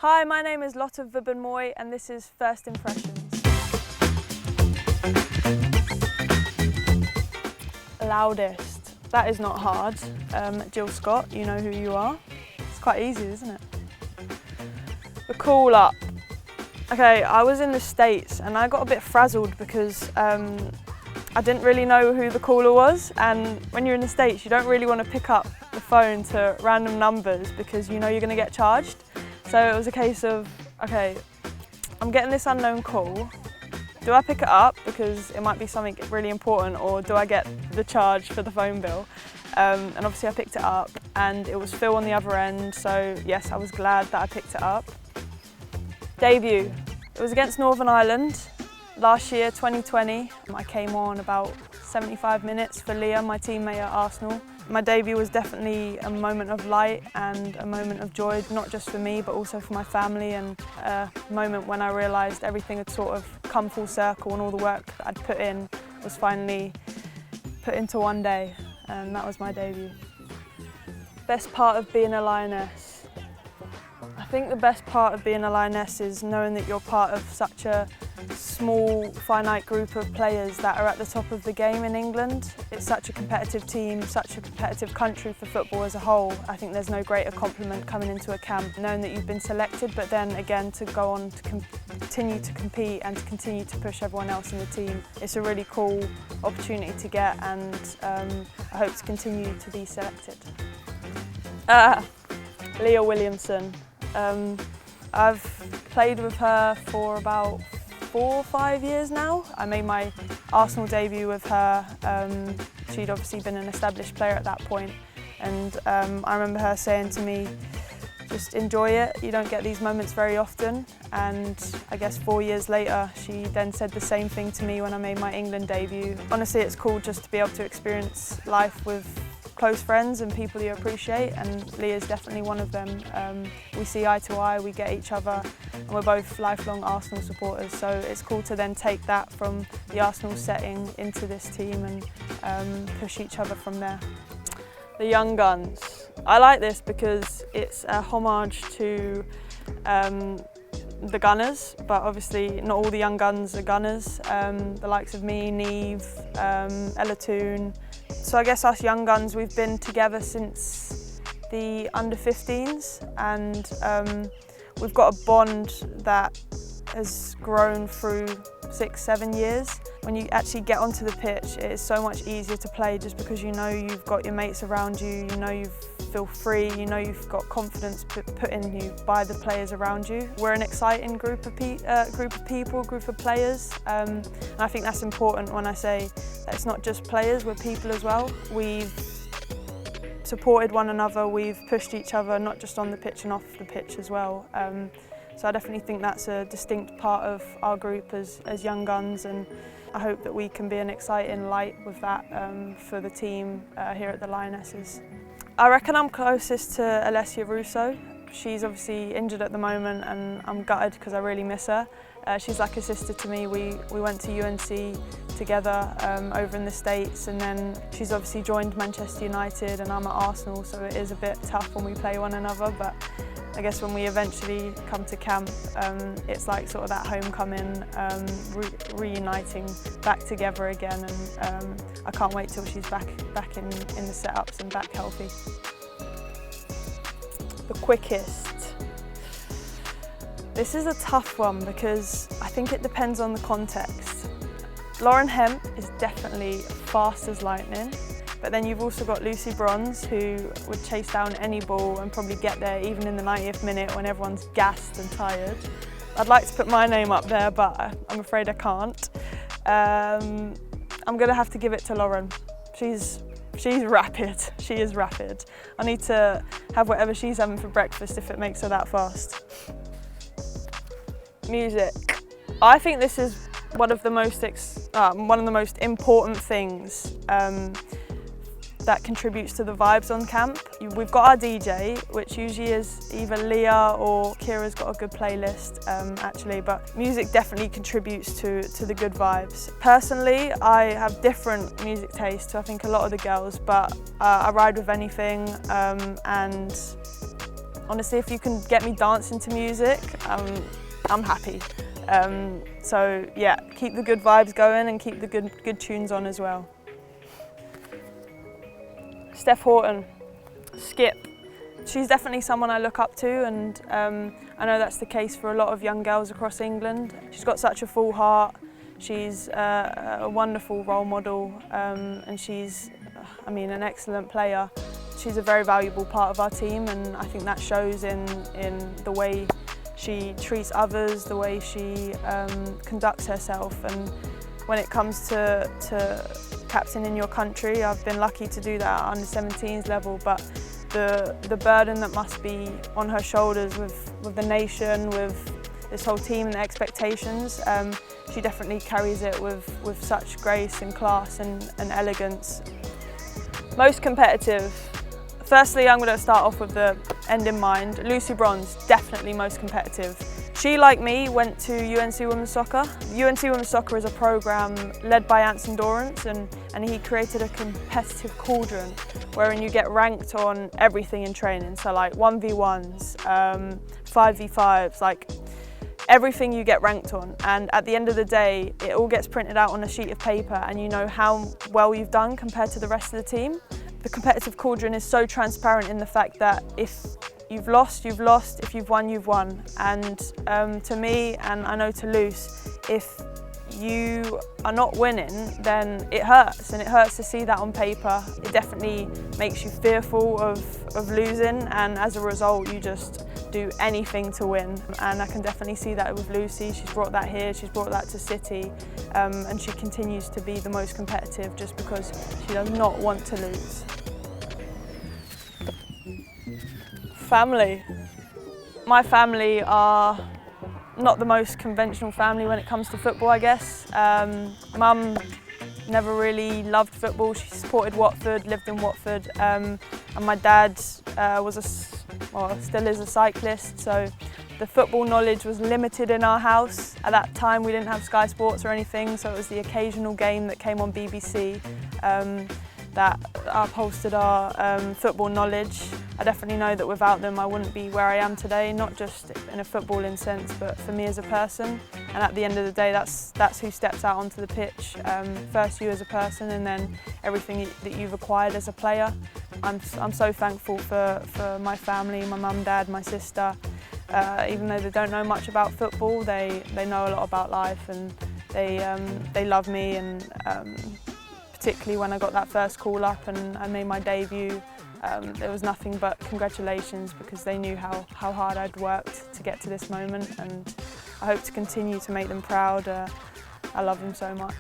Hi, my name is Lotte Wubben-Moy and this is First Impressions. Loudest. That is not hard. Jill Scott, you know who you are. It's quite easy, isn't it? The call up. Okay, I was in the States and I got a bit frazzled because I didn't really know who the caller was, and when you're in the States you don't really want to pick up the phone to random numbers because you know you're going to get charged. So it was a case of, okay, I'm getting this unknown call. Do I pick it up because it might be something really important, or do I get the charge for the phone bill? And obviously I picked it up and it was Phil on the other end, so yes, I was glad that I picked it up. Debut. It was against Northern Ireland last year, 2020. I came on about 75 minutes for Leah, my teammate at Arsenal. My debut was definitely a moment of light and a moment of joy, not just for me but also for my family, and a moment when I realised everything had sort of come full circle and all the work that I'd put in was finally put into one day, and that was my debut. Best part of being a lioness? I think the best part of being a lioness is knowing that you're part of such a small, finite group of players that are at the top of the game in England. It's such a competitive team, such a competitive country for football as a whole. I think there's no greater compliment coming into a camp, knowing that you've been selected, but then again to go on to continue to compete and to continue to push everyone else in the team. It's a really cool opportunity to get, and I hope to continue to be selected. Leah Williamson. I've played with her for about 4 or 5 years now. I made my Arsenal debut with her. She'd obviously been an established player at that point, and I remember her saying to me, just enjoy it, you don't get these moments very often, and I guess 4 years later she then said the same thing to me when I made my England debut. Honestly, it's cool just to be able to experience life with close friends and people you appreciate, and Leah's definitely one of them. We see eye to eye, we get each other, and we're both lifelong Arsenal supporters, so it's cool to then take that from the Arsenal setting into this team and push each other from there. The Young Guns. I like this because it's a homage to the Gunners, but obviously not all the Young Guns are Gunners. The likes of me, Neve, Ella Toon. So I guess us Young Guns, we've been together since the under-15s, and we've got a bond that has grown through 6-7 years. When you actually get onto the pitch, it is so much easier to play just because you know you've got your mates around you, you know you feel free, you know you've got confidence put in you by the players around you. We're an exciting group of people, group of players, and I think that's important when I say that it's not just players, we're people as well. We've supported one another, we've pushed each other, not just on the pitch and off the pitch as well. So I definitely think that's a distinct part of our group as Young Guns, and I hope that we can be an exciting light with that for the team here at the Lionesses. I reckon I'm closest to Alessia Russo. She's obviously injured at the moment and I'm gutted because I really miss her. She's like a sister to me. We went to UNC together over in the States, and then she's obviously joined Manchester United and I'm at Arsenal, so it is a bit tough when we play one another, but I guess when we eventually come to camp, it's like sort of that homecoming, reuniting back together again, and I can't wait till she's back in the setups and back healthy. The quickest. This is a tough one because I think it depends on the context. Lauren Hemp is definitely fast as lightning. But then you've also got Lucy Bronze, who would chase down any ball and probably get there even in the 90th minute when everyone's gassed and tired. I'd like to put my name up there, but I'm afraid I can't. I'm going to have to give it to Lauren. She's rapid. She is rapid. I need to have whatever she's having for breakfast if it makes her that fast. Music. I think this is one of the most important things that contributes to the vibes on camp. We've got our DJ, which usually is either Leah or Kira's got a good playlist actually, but music definitely contributes to the good vibes. Personally, I have different music tastes to I think a lot of the girls, but I ride with anything, and Honestly, if you can get me dancing to music, I'm happy. So yeah, keep the good vibes going and keep the good tunes on as well. Steph Horton, Skip. She's definitely someone I look up to, and I know that's the case for a lot of young girls across England. She's got such a full heart. She's a wonderful role model, and she's, an excellent player. She's a very valuable part of our team, and I think that shows in the way she treats others, the way she conducts herself. And when it comes to captaining your country, I've been lucky to do that at under-17s level, but the burden that must be on her shoulders with the nation, with this whole team and the expectations, she definitely carries it with such grace and class and elegance. Most competitive. Firstly, I'm going to start off with the end in mind. Lucy Bronze, definitely most competitive. She, like me, went to UNC Women's Soccer. UNC Women's Soccer is a programme led by Anson Dorrance, and he created a competitive cauldron wherein you get ranked on everything in training. So like 1v1s, 5v5s, like everything you get ranked on. And at the end of the day, it all gets printed out on a sheet of paper and you know how well you've done compared to the rest of the team. The competitive cauldron is so transparent in the fact that if you've lost, you've lost. If you've won, you've won. And to me, and I know to Luce, if you are not winning, then it hurts, and it hurts to see that on paper. It definitely makes you fearful of losing, and as a result, you just do anything to win. And I can definitely see that with Lucy. She's brought that here, she's brought that to City, and she continues to be the most competitive just because she does not want to lose. Family. My family are not the most conventional family when it comes to football, I guess. Mum never really loved football. She supported Watford, lived in Watford, and my dad still is a cyclist, so the football knowledge was limited in our house. At that time we didn't have Sky Sports or anything, so it was the occasional game that came on BBC that upholstered our football knowledge. I definitely know that without them I wouldn't be where I am today, not just in a footballing sense, but for me as a person. And at the end of the day, that's who steps out onto the pitch. First you as a person, and then everything that you've acquired as a player. I'm so thankful for my family, my mum, dad, my sister. Even though they don't know much about football, they know a lot about life, and they love me. And particularly when I got that first call up and I made my debut, there was nothing but congratulations, because they knew how hard I'd worked to get to this moment, and I hope to continue to make them proud. I love them so much.